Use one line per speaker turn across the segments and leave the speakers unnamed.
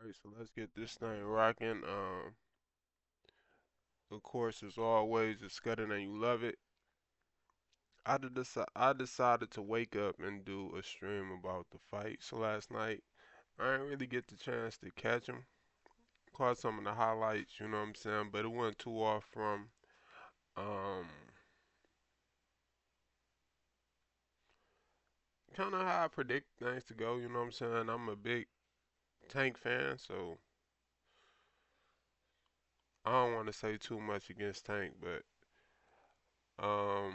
Alright, so let's get this thing rocking. Of course, as always, it's Skutted and you love it. I decided to wake up and do a stream about the fights last night. I didn't really get the chance to catch them. Caught some of the highlights, you know what I'm saying, but it wasn't too off from um kind of how I predict things to go. You know what I'm saying? I'm a big Tank fan, so I don't want to say too much against Tank, but um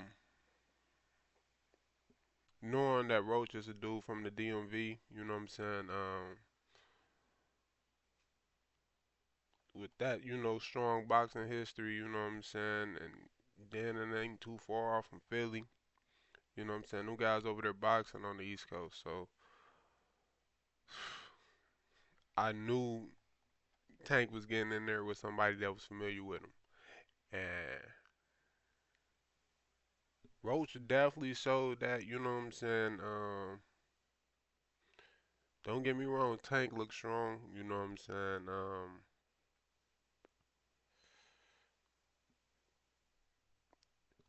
knowing that Roach is a dude from the DMV, you know what I'm saying? With that, strong boxing history, you know what I'm saying? And then it ain't too far off from Philly, you know what I'm saying? Them guys over there boxing on the East Coast, so I knew Tank was getting in there with somebody that was familiar with him. And Roach definitely showed that, you know what I'm saying? Don't get me wrong, Tank looks strong, you know what I'm saying?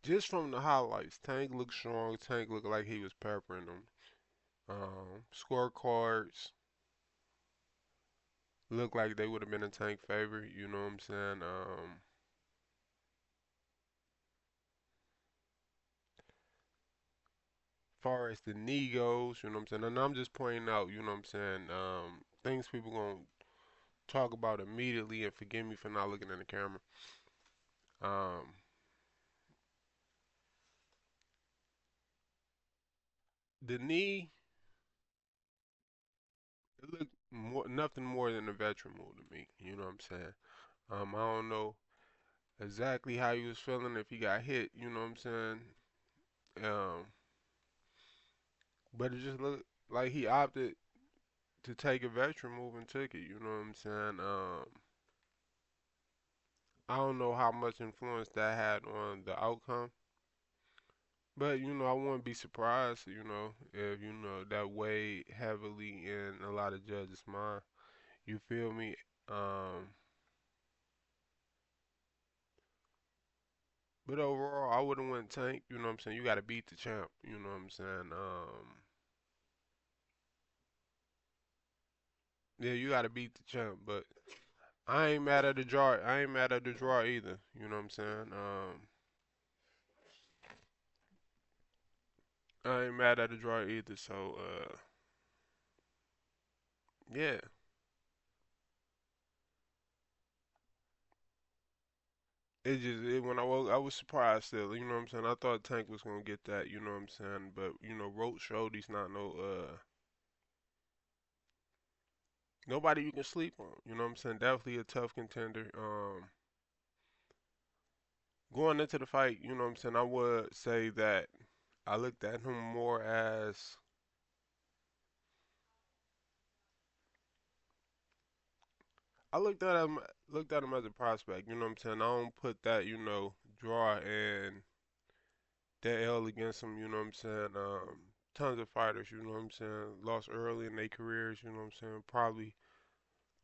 Just from the highlights, Tank looked strong. Tank looked like he was peppering them. Scorecards looked like they would have been in Tank favor. You know what I'm saying? Far as the knee goes, you know what I'm saying? And I'm just pointing out, you know what I'm saying? Things people gonna talk about immediately, and forgive me for not looking in the camera. Um, the knee, it looked nothing more than a veteran move to me. You know what I'm saying? I don't know exactly how he was feeling if he got hit. You know what I'm saying? Um, but it just looked like he opted to take a veteran move and took it. You know what I'm saying? I don't know how much influence that had on the outcome, but I wouldn't be surprised. If that weighed heavily in a lot of judges' mind. You feel me? Um, but overall, I wouldn't went Tank. You know what I'm saying? You got to beat the champ. You know what I'm saying? Yeah, you got to beat the champ, but I ain't mad at the draw. I ain't mad at the draw either. You know what I'm saying? I ain't mad at the draw either. So, yeah. When I woke, I was surprised still. You know what I'm saying? I thought Tank was gonna get that. You know what I'm saying? But Roach showed he's not nobody you can sleep on. You know what I'm saying? Definitely a tough contender. Going into the fight, you know what I'm saying? I would say that I looked at him more as I looked at him as a prospect. You know what I'm saying? I don't put that draw and that L against him. You know what I'm saying? Tons of fighters. You know what I'm saying? Lost early in their careers. You know what I'm saying? Probably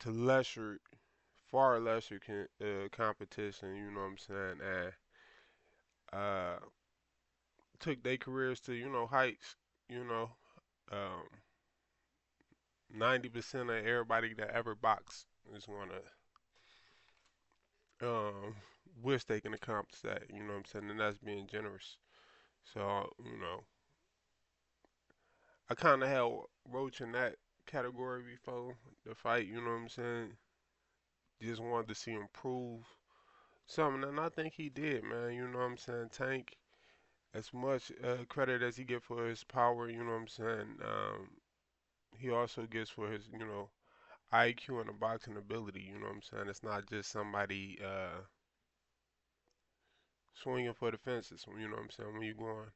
to lesser, far lesser competition. You know what I'm saying? And uh, took their careers to heights. You know, um, 90% of everybody that ever boxed is wanna um wish they can accomplish that. You know what I'm saying? And that's being generous. So I kind of held Roach in that category before the fight. You know what I'm saying? Just wanted to see him prove something, and I think he did, man. You know what I'm saying? Tank, as much credit as he get for his power, you know what I'm saying? He also gets for his, IQ and the boxing ability. You know what I'm saying? It's not just somebody swinging for the fences. You know what I'm saying? When you're going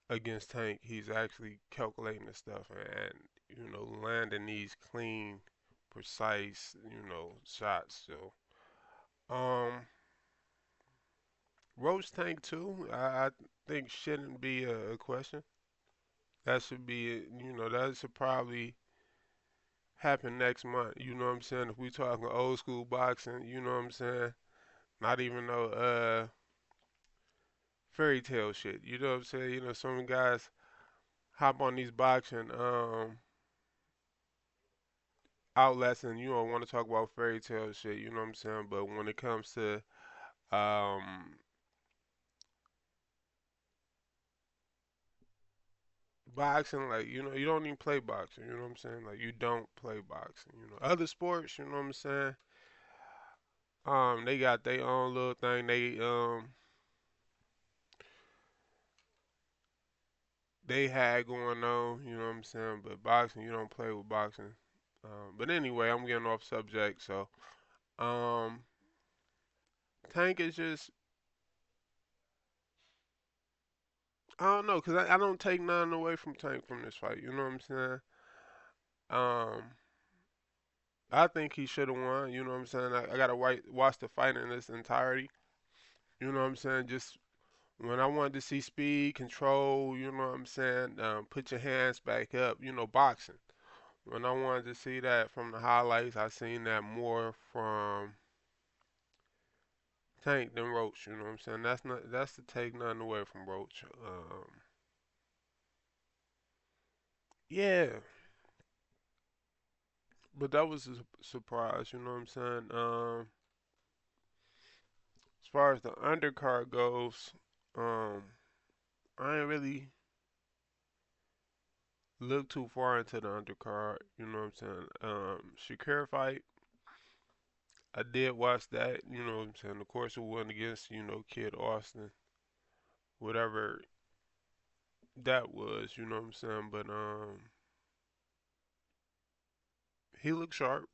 against Tank, he's actually calculating the stuff and landing these clean, precise, shots. So, um, Roach Tank too. I think shouldn't be a question. That should be, that should probably happen next month. You know what I'm saying? If we talking old school boxing, you know what I'm saying? Not even no fairy tale shit. You know what I'm saying? You know, some guys hop on these boxing outlets and you don't want to talk about fairy tale shit. You know what I'm saying? But when it comes to um boxing, like you know, you don't even play boxing. You know what I'm saying? Like you don't play boxing. You know, other sports. You know what I'm saying? They got their own little thing. They had going on. You know what I'm saying? But boxing, you don't play with boxing. But anyway, I'm getting off subject. So um, Tank is just I don't know, cause I don't take nothing away from Tank from this fight. You know what I'm saying? Um, I think he should have won. You know what I'm saying? I gotta watch the fight in its entirety. You know what I'm saying? Just when I wanted to see speed, control, you know what I'm saying? Put your hands back up, you know, boxing. When I wanted to see that from the highlights, I seen that more from Tank than Roach. You know what I'm saying? That's to take nothing away from Roach. Yeah, but that was a surprise. You know what I'm saying? As far as the undercard goes, um, I ain't really look too far into the undercard. You know what I'm saying? Shakir fight, I did watch that. You know what I'm saying? Of course, it went against Kid Austin, whatever that was. You know what I'm saying? But he looked sharp,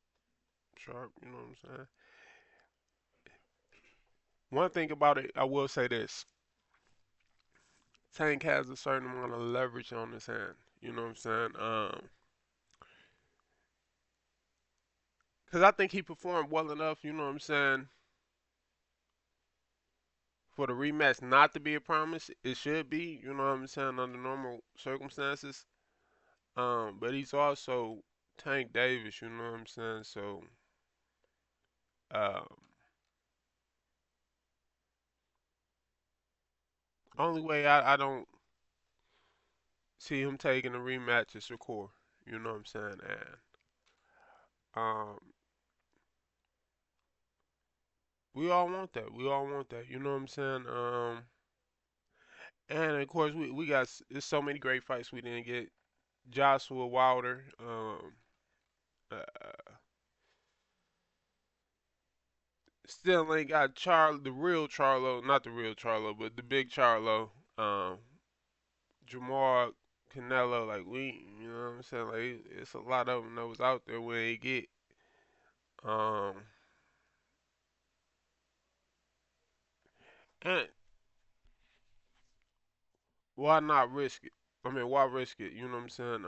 sharp. You know what I'm saying? One thing about it, I will say this: Tank has a certain amount of leverage on his hand. You know what I'm saying? Because I think he performed well enough. You know what I'm saying? For the rematch not to be a promise, it should be. You know what I'm saying? Under normal circumstances. But he's also Tank Davis. You know what I'm saying? So, um, only way I don't see him taking a rematch is Shakur. You know what I'm saying? And um, we all want that. We all want that. You know what I'm saying? And of course we got there's so many great fights we didn't get. Joshua Wilder. Uh, Still ain't got the real Charlo, not the real Charlo, but the big Charlo. Jamal Canelo, like you know what I'm saying? Like it's a lot of them that was out there we ain't get. Um, and why not risk it? I mean, why risk it? You know what I'm saying?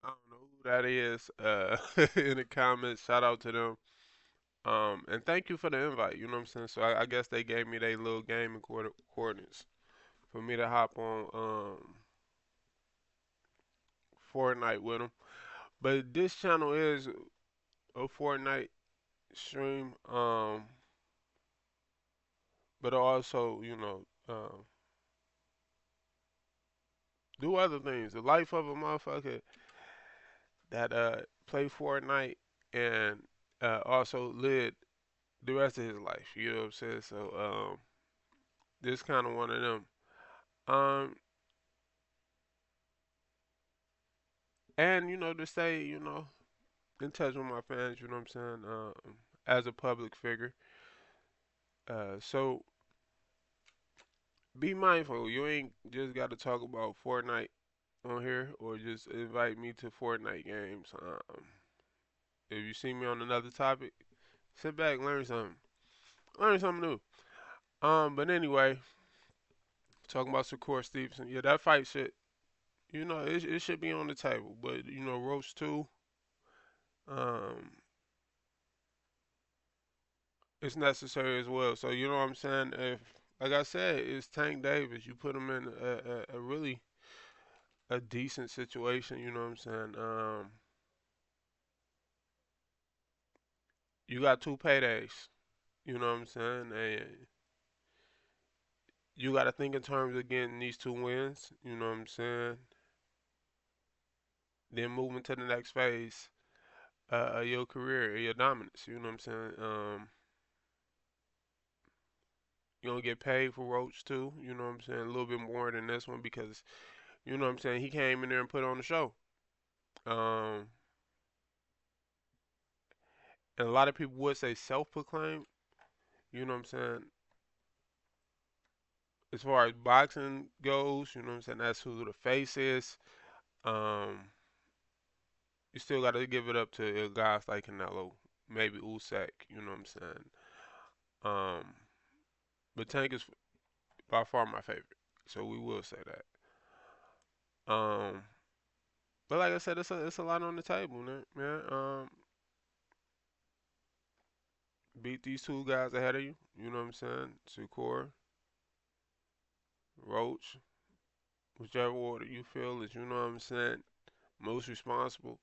I don't know who that is. In the comments, shout out to them. And thank you for the invite. You know what I'm saying? So I guess they gave me their little gaming coordinates for me to hop on Fortnite with them. But this channel is a Fortnite stream. But also, do other things. The life of a motherfucker that play Fortnite and also live the rest of his life. You know what I'm saying? So this kind of one of them. Um, and to stay, in touch with my fans. You know what I'm saying? As a public figure. So be mindful. You ain't just got to talk about Fortnite on here or just invite me to Fortnite games. If you see me on another topic, sit back, learn something new. But anyway, talking about Shakur Stevenson, yeah, that fight shit, it should be on the table. But Roach too, um, it's necessary as well. So you know what I'm saying? If like I said, it's Tank Davis. You put him in a really a decent situation. You know what I'm saying? You got two paydays. You know what I'm saying? And you got to think in terms of getting these two wins. You know what I'm saying? Then moving to the next phase of your career, your dominance. You know what I'm saying? You gonna get paid for Roach too. You know what I'm saying? A little bit more than this one because you know what I'm saying. He came in there and put on the show. Um, and a lot of people would say self-proclaimed. You know what I'm saying? As far as boxing goes, you know what I'm saying. That's who the face is. Um, you still got to give it up to guys like Canelo, maybe Usyk. You know what I'm saying? Um, but Tank is by far my favorite, so we will say that. But like I said, it's a lot on the table, man. Beat these two guys ahead of you. You know what I'm saying? Secor, Roach, whichever order you feel is. You know what I'm saying? Most responsible.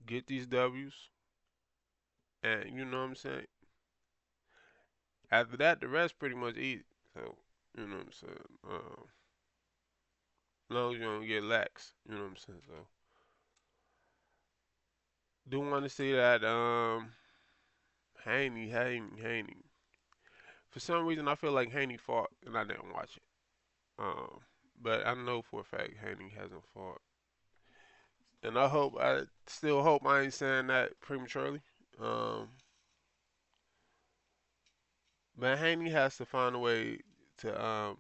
Get these W's, and you know what I'm saying. After that, the rest pretty much easy. So you know what I'm saying. As long as you don't get lax, you know what I'm saying. So do want to see that Haney. For some reason, I feel like Haney fought, and I didn't watch it. Um, but I know for a fact Haney hasn't fought, and I still hope I ain't saying that prematurely. Um, but Haney has to find a way to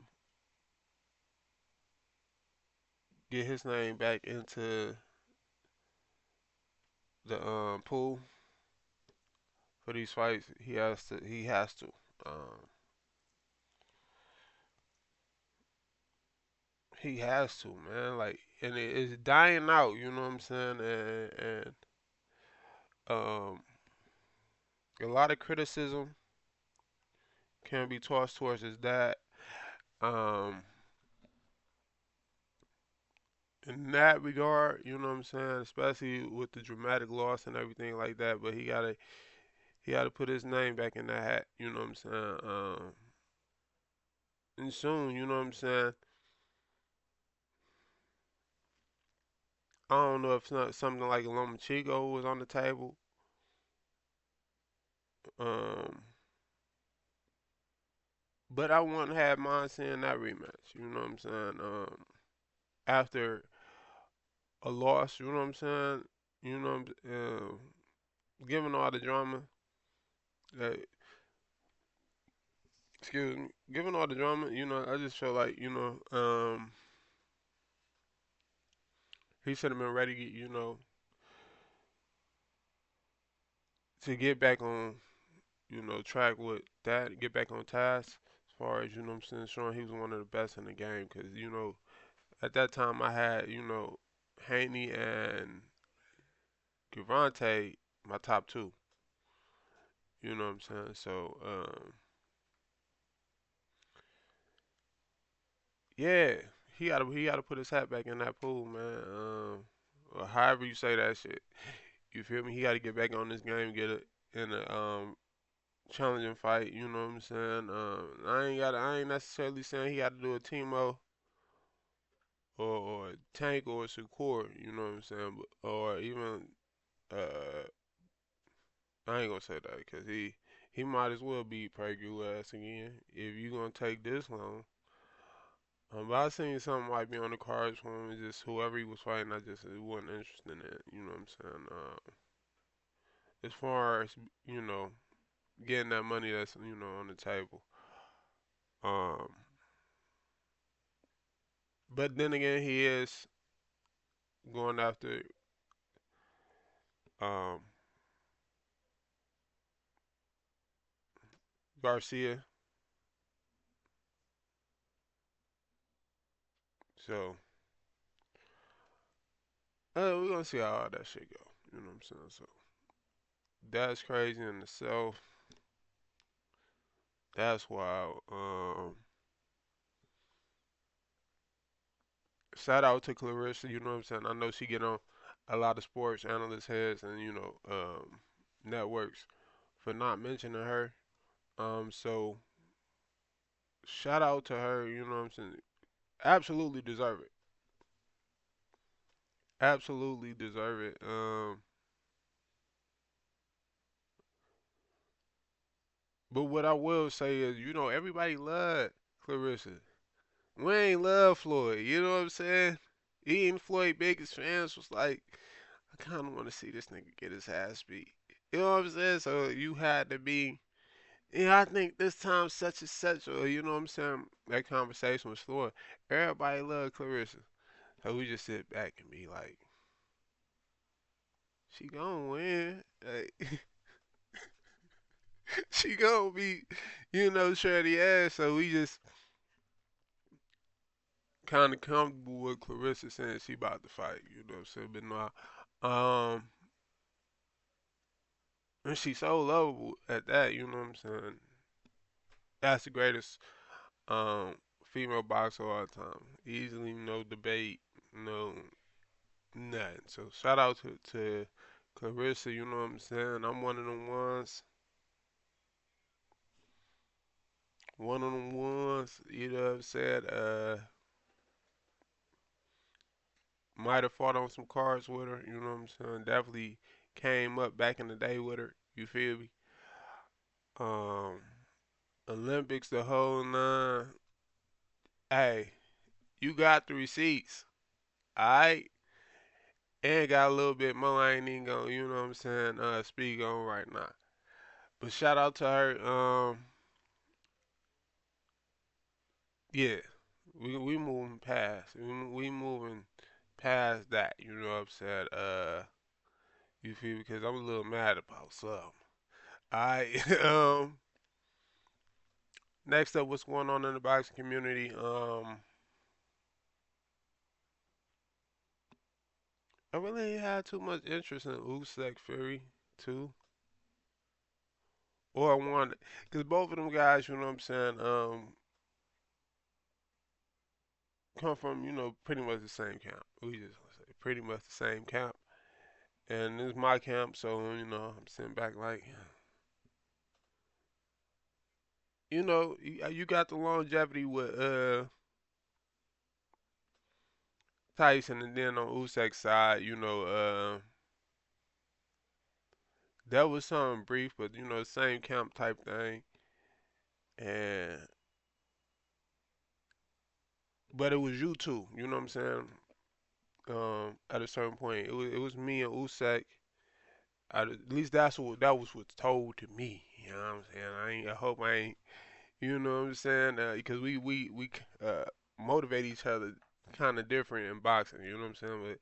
get his name back into the pool for these fights. He has to. Um, he has to, man. Like, and it's dying out. You know what I'm saying? And um, a lot of criticism can be tossed towards his dad. Um, in that regard, you know what I'm saying, especially with the dramatic loss and everything like that. But he gotta put his name back in that hat. You know what I'm saying? And soon, you know what I'm saying. I don't know if something like a Lomachenko was on the table. Um, but I wouldn't have mind seeing that rematch. You know what I'm saying? After a loss, you know what I'm saying? You know, given all the drama, uh, excuse me, given all the drama, you know, I just feel like, he should have been ready, you know, to get back on, track with that, get back on task as far as, you know what I'm saying, showing he was one of the best in the game. Because, at that time I had, Haney and Gavante, my top two. You know what I'm saying? So, yeah, he gotta put his hat back in that pool, man. Or however you say that shit. You feel me? He gotta get back on this game, get it in a challenging fight. You know what I'm saying? I ain't necessarily saying he got to do a Timo or a Tank or a Shakur. You know what I'm saying? Or even I ain't gonna say that because he might as well be Prague ass again if you gonna take this long. But I seen something might be on the cards for him. It's just whoever he was fighting, I just wasn't interested in it. You know what I'm saying? As far as you know, getting that money that's on the table. Um, but then again, he is going after um, Garcia. So we're gonna see how all that shit go. You know what I'm saying? So that's crazy in itself. That's why. Shout out to Clarissa. You know what I'm saying? I know she get on a lot of sports analyst heads and networks for not mentioning her. So shout out to her. You know what I'm saying? Absolutely deserve it. Absolutely deserve it. But what I will say is, everybody love Clarissa. We ain't love Floyd. You know what I'm saying? Even Floyd biggest fans was like, I kind of want to see this nigga get his ass beat. You know what I'm saying? So you had to be, yeah, I think this time such and such, or you know what I'm saying? That conversation was Floyd. Everybody love Clarissa. So we just sit back and be like, she gonna win. Like, she gonna be, shirty ass. So we just kind of comfortable with Clarissa saying she about to fight. You know what I'm saying? But no, and she's so lovable at that. You know what I'm saying? That's the greatest female boxer of all time. Easily, no debate, no nothing. So shout out to Clarissa. You know what I'm saying? I'm one of them ones. One of them ones. You know what I'm saying? Might have fought on some cards with her. You know what I'm saying? Definitely came up back in the day with her. You feel me? Um, Olympics, the whole nine. Hey, you got the receipts. Alright? And got a little bit more I ain't even gonna, you know what I'm saying, speak on right now. But shout out to her. Yeah. We moving past. We moving past that, you know what I'm saying? You feel because I'm a little mad about something. Alright. Next up, what's going on in the boxing community? I really ain't had too much interest in Usyk Fury too, or I wanted, because both of them guys, you know what I'm saying, come from pretty much the same camp. We just say pretty much the same camp, and this is my camp, so I'm sitting back like, you got the longevity with Tyson, and then on Usyk's side, that was something brief, but same camp type thing, and but it was you too. You know what I'm saying? At a certain point, it was me and Usyk. At least that was what's told to me. You know what I'm saying? I hope I ain't. You know what I'm saying? Because we motivate each other kind of different in boxing. You know what I'm saying? But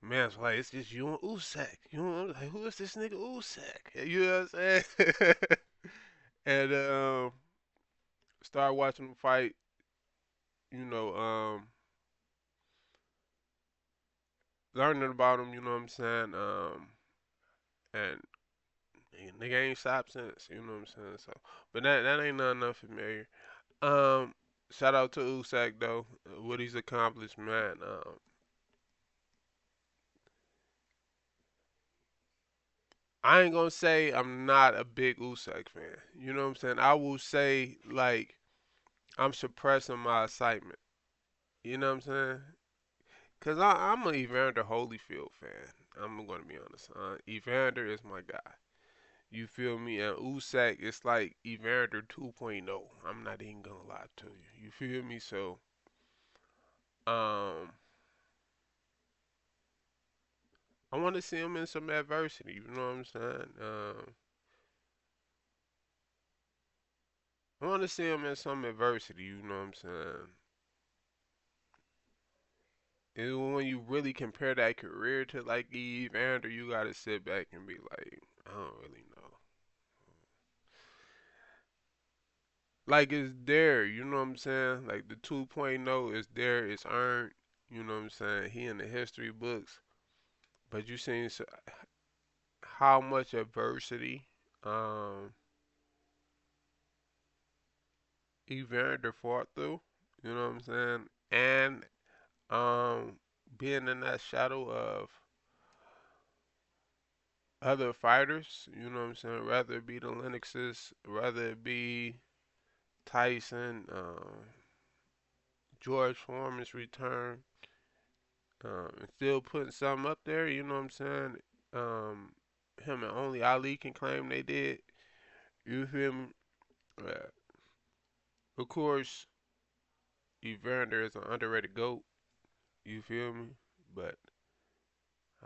man, it's like it's just you and Usyk. You know, I'm like, who is this nigga Usyk? You know what I'm saying? And start watching him fight. You know, learning about him. You know what I'm saying? And nigga ain't stopped since. You know what I'm saying? So, but that ain't nothing unfamiliar. Um, Shout out to Usyk though, what he's accomplished, man. I ain't gonna say I'm not a big Usyk fan. You know what I'm saying? I will say like I'm suppressing my excitement. You know what I'm saying? Cause I'm an Evander Holyfield fan. I'm gonna be honest. Evander is my guy. You feel me? And Usyk, it's like Evander 2.0. I'm not even gonna lie to you. You feel me? So, um, I want to see him in some adversity. You know what I'm saying? I want to see him in some adversity. You know what I'm saying? And when you really compare that career to like Evander, you gotta sit back and be like, I don't really know. Like it's there, you know what I'm saying? Like the 2.0 is there, it's earned. You know what I'm saying? He in the history books, but you seen how much adversity um Evander fought through. You know what I'm saying? And being in that shadow of other fighters, you know what I'm saying? Rather it be the Lennoxes, rather it be Tyson, George Foreman's return, and still putting something up there, you know what I'm saying? Um, him and only Ali can claim they did. You feel me? Uh, of course, Evander is an underrated GOAT, you feel me? But,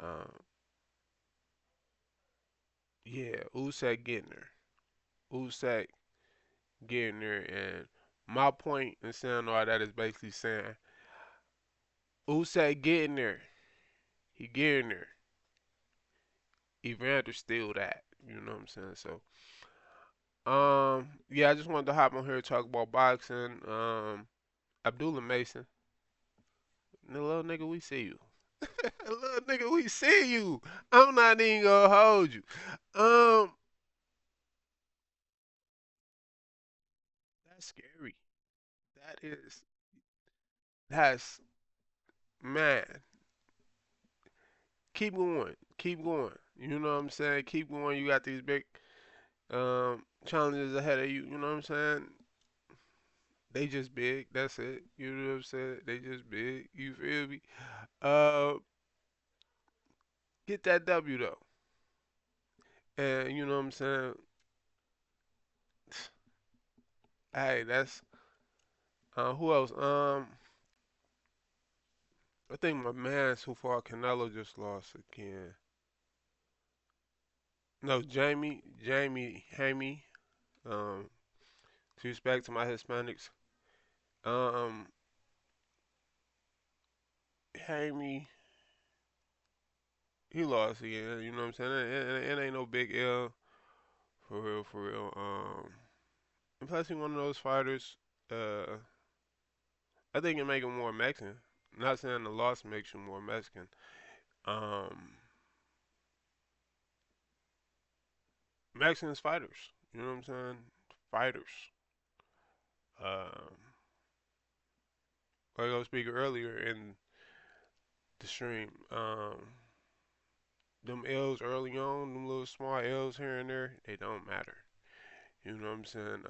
um, yeah, Usyk getting there. Usyk getting there, and my point in saying all that is basically saying Usyk getting there. He getting there. Evander still that. You know what I'm saying? So, yeah, I just wanted to hop on here and talk about boxing. Abdullah Mason, the little nigga, we see you. Little nigga, we see you. I'm not even gonna hold you. Um, that's scary. That is, that's man. Keep going. Keep going. You know what I'm saying? Keep going. You got these big challenges ahead of you. You know what I'm saying? They just big. That's it. You know what I'm saying? They just big. You feel me? Uh, get that W though. And you know what I'm saying? Hey, that's who else? I think my man so far Canelo just lost again. No, Jamie Hammy. Um, to respect to my Hispanics. Um, Hammy, he lost again. You know what I'm saying? It ain't no big L for real, for real. And plus he one of those fighters. Uh, I think it make him more Mexican. Not saying the loss makes you more Mexican. Um, Mexicans fighters. You know what I'm saying? Fighters. Um, like I was speaking earlier in the stream. Them L's early on, them little small L's here and there, they don't matter. You know what I'm saying?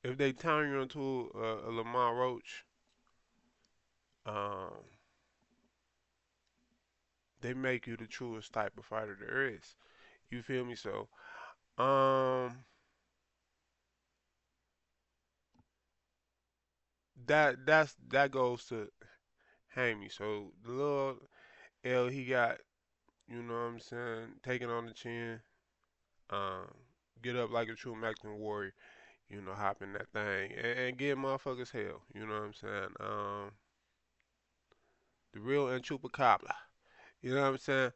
If they turn you into a Lamar Roach, um, they make you the truest type of fighter there is. You feel me? So, um, that goes to Hammy. So the little L he got, you know what I'm saying, taking on the chin, um, get up like a true Mexican warrior, you know, hop in that thing and get motherfuckers hell. You know what I'm saying? The real and chupacabra. You know what I'm saying?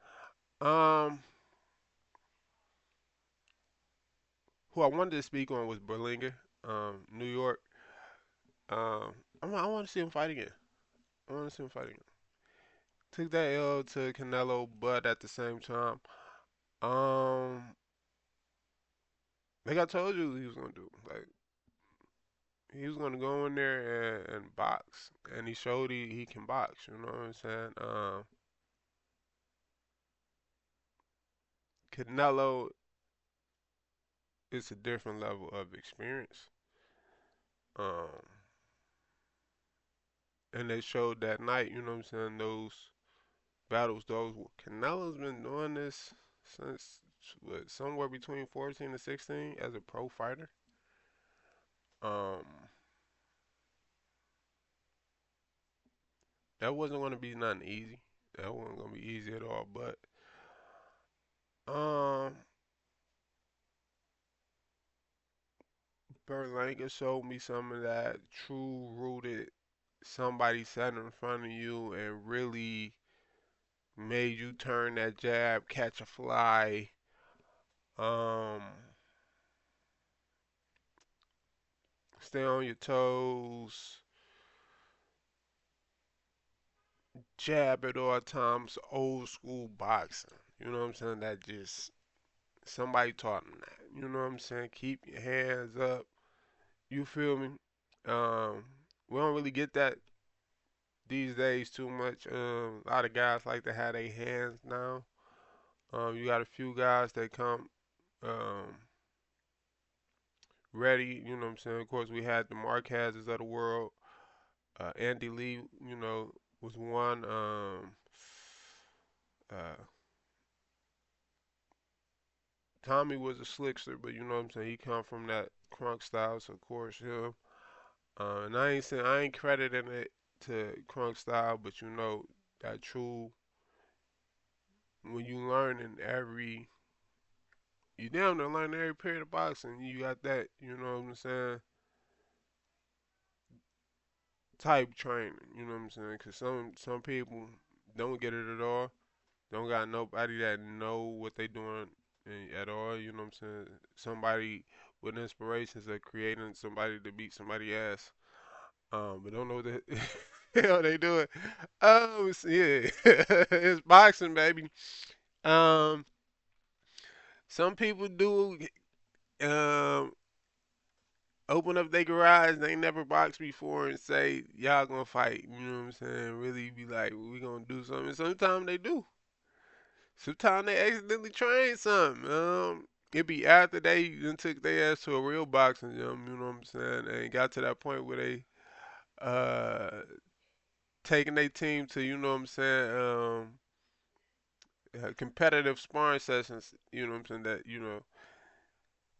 Um, who I wanted to speak on was Berlinger, New York. Um, I want to see him fight again. I want to see him fight again. Took that L to Canelo, but at the same time, um, like I told you, he was gonna do. Like he was gonna go in there and box, and he showed he can box. You know what I'm saying? Canelo is a different level of experience. Um, and they showed that night. You know what I'm saying? Those battles. Those Canelo's been doing this since what, somewhere between 14 and 16 as a pro fighter. Um, that wasn't going to be nothing easy. That wasn't going to be easy at all. But um, Berlanga showed me some of that true rooted. Somebody sat in front of you and really made you turn that jab, catch a fly. Um, stay on your toes, jab at all times, old school boxing. You know what I'm saying? That just somebody taught him that. You know what I'm saying? Keep your hands up. You feel me? Um, we don't really get that these days too much. A lot of guys like to have their hands now. You got a few guys that come um, ready. You know what I'm saying? Of course, we had the Marquez's of the world. Andy Lee, was one. Uh, Tommy was a slickster, but you know what I'm saying. He come from that crunk style, so of course him. And I ain't saying I ain't crediting it to crunk style, but that true when you learn in every you damn near learn every period of boxing. You got that, you know what I'm saying, type training. You know what I'm saying? Cause some people don't get it at all. Don't got nobody that know what they doing at all. You know what I'm saying? Somebody with inspirations of creating somebody to beat somebody ass. But don't know what the hell they doing. Yeah, it's boxing, baby. Um, some people do um open up their garage. They never boxed before and say y'all gonna fight. You know what I'm saying? Really be like, we gonna do something. Sometimes they do. Sometimes they accidentally train something. It be after they done took their ass to a real boxing gym. You know what I'm saying? And got to that point where they uh taking their team to, you know what I'm saying, competitive sparring sessions, you know what I'm saying, that,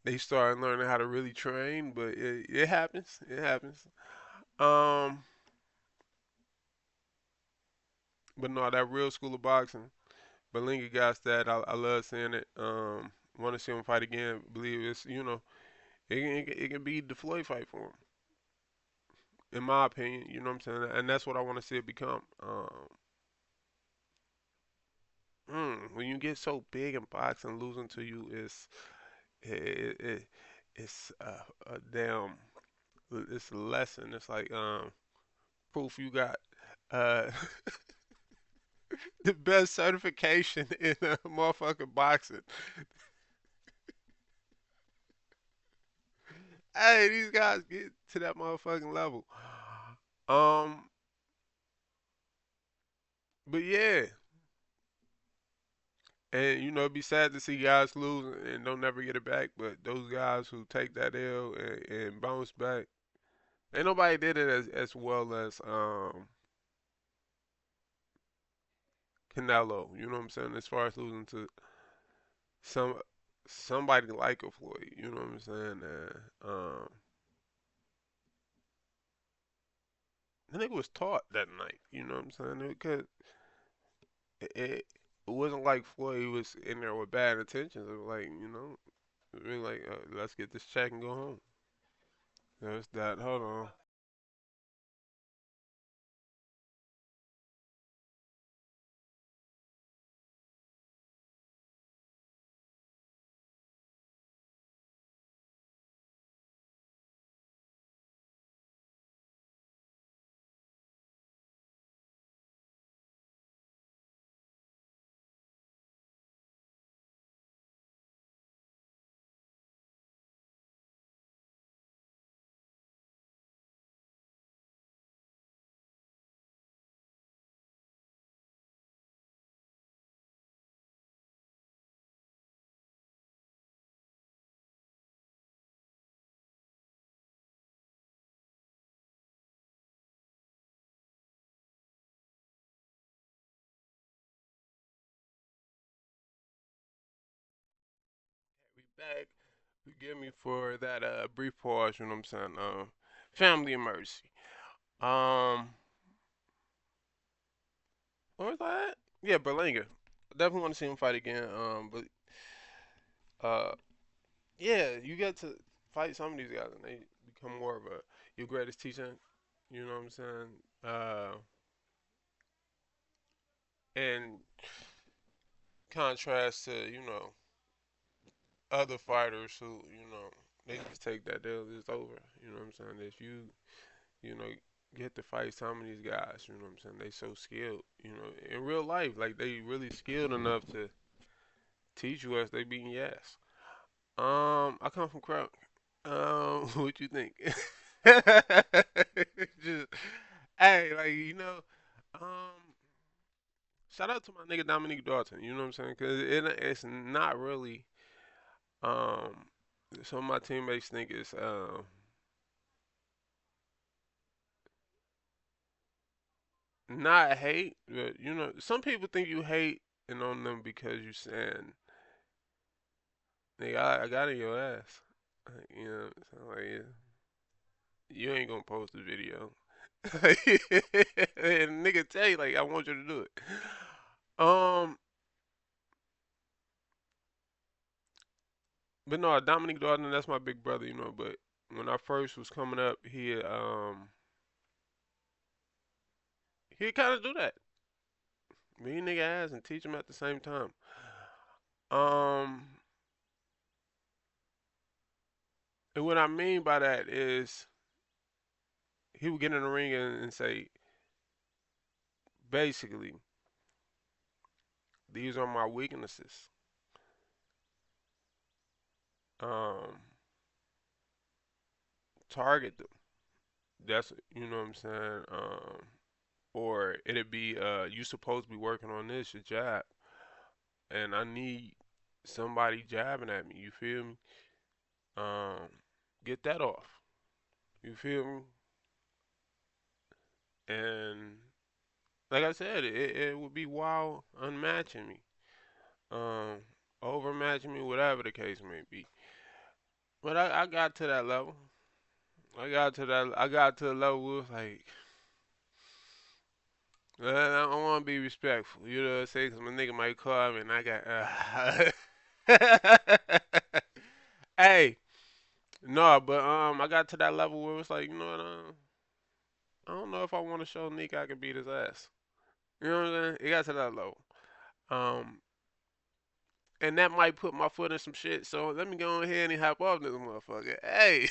they start learning how to really train, but it happens. It happens. Um, but no, that real school of boxing, Berlinga got that. I love seeing it. Want to see him fight again. Believe it can be the Floyd fight for him, in my opinion. You know what I'm saying? And that's what I want to see it become. When you get so big in boxing, losing to you is it, it it's a damn it's a lesson. It's like proof you got uh the best certification in motherfucking boxing. Hey, these guys get to that motherfucking level. Um, but yeah, and it'd be sad to see guys lose and don't never get it back. But those guys who take that L and bounce back, ain't nobody did it as well as Canelo. You know what I'm saying? As far as losing to some somebody like a Floyd. You know what I'm saying? The nigga was taught that night. You know what I'm saying? Because it wasn't like Floyd was in there with bad intentions. It was like, really like, let's get this check and go home. There's that. Hold on. We back. Forgive me for that brief pause. You know what I'm saying? Family and mercy. Um, what was that? Yeah, Berlanga. Definitely want to see him fight again. But uh, yeah, you get to fight some of these guys and they become more of a your greatest teacher. You know what I'm saying? In contrast to other fighters who they just take that deal, it's over. You know what I'm saying? If you know get to fight some of these guys, you know what I'm saying? They so skilled. In real life, like they really skilled enough to teach you as they beating your ass. I come from Crown. What you think? Just, hey, like um, shout out to my nigga Dominique Dalton. You know what I'm saying? Cause it's not really um. Some of my teammates think it's not hate, but some people think you hate and on them because you saying, nigga, I got in your ass. So like, yeah, you ain't gonna post the video. And nigga tell you like I want you to do it. Um, but no, Dominic Darden, that's my big brother, But when I first was coming up, he kind of do that, beat nigga ass and teach him at the same time. Um, and what I mean by that is he would get in the ring and say, basically, these are my weaknesses. Um, target them. That's you know what I'm saying. Or it'd be you supposed to be working on this your jab, and I need somebody jabbing at me. You feel me? Um, get that off. You feel me? And like I said, it would be wild unmatching me, um, overmatching me, whatever the case may be. But I got to that level. I got to the level where it was like, I don't want to be respectful. You know what I'm saying? Because my nigga might call me and I got. Hey, no, but I got to that level where it was like, you know what? I don't know if I want to show Nick I can beat his ass. You know what I'm saying? It got to that level. Um, and that might put my foot in some shit. So let me go ahead and hop off this motherfucker. Hey.